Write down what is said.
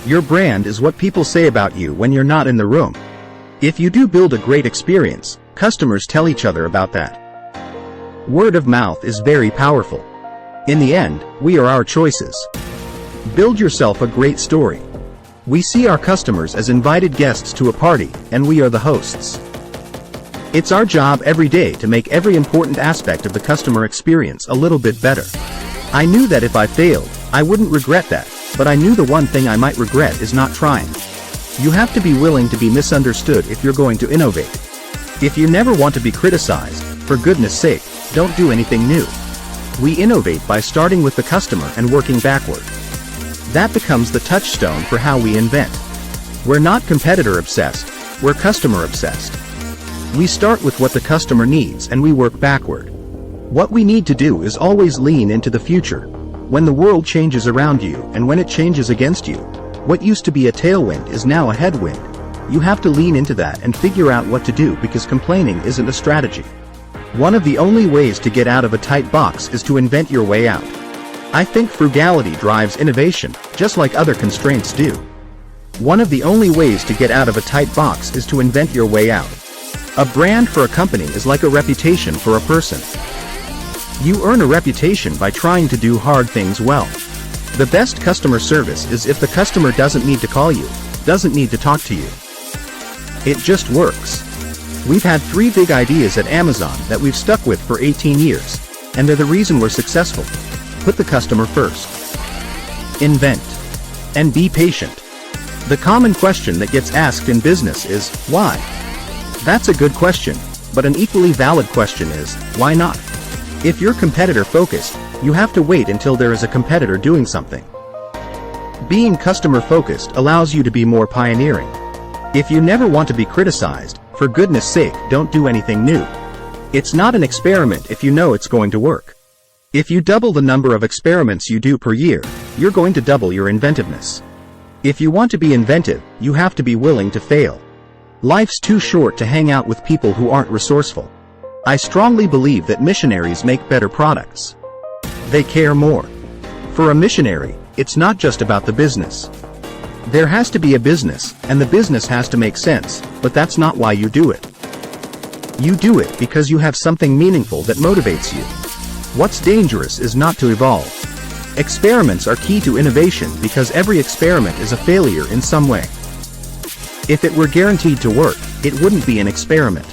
Your brand is what people say about you when you're not in the room. If you do build a great experience, customers tell each other about that. Word of mouth is very powerful. In the end, we are our choices. Build yourself a great story. We see our customers as invited guests to a party, and we are the hosts. It's our job every day to make every important aspect of the customer experience a little bit better. I knew that if I failed, I wouldn't regret that, but I knew the one thing I might regret is not trying. You have to be willing to be misunderstood if you're going to innovate. If you never want to be criticized, for goodness sake, don't do anything new. We innovate by starting with the customer and working backward. That becomes the touchstone for how we invent. We're not competitor obsessed, we're customer obsessed. We start with what the customer needs and we work backward. What we need to do is always lean into the future. When the world changes around you and when it changes against you, what used to be a tailwind is now a headwind. You have to lean into that and figure out what to do because complaining isn't a strategy. One of the only ways to get out of a tight box is to invent your way out. I think frugality drives innovation, just like other constraints do. One of the only ways to get out of a tight box is to invent your way out. A brand for a company is like a reputation for a person. You earn a reputation by trying to do hard things well. The best customer service is if the customer doesn't need to call you, doesn't need to talk to you. It just works. We've had 3 big ideas at Amazon that we've stuck with for 18 years, and they're the reason we're successful. Put the customer first. Invent. And be patient. The common question that gets asked in business is, why? That's a good question, but an equally valid question is, why not? If you're competitor focused, you have to wait until there is a competitor doing something. Being customer focused allows you to be more pioneering. If you never want to be criticized, for goodness sake, don't do anything new. It's not an experiment if you know it's going to work. If you double the number of experiments you do per year, you're going to double your inventiveness. If you want to be inventive, you have to be willing to fail. Life's too short to hang out with people who aren't resourceful. I strongly believe that missionaries make better products. They care more. For a missionary, it's not just about the business. There has to be a business, and the business has to make sense, but that's not why you do it. You do it because you have something meaningful that motivates you. What's dangerous is not to evolve. Experiments are key to innovation because every experiment is a failure in some way. If it were guaranteed to work, it wouldn't be an experiment.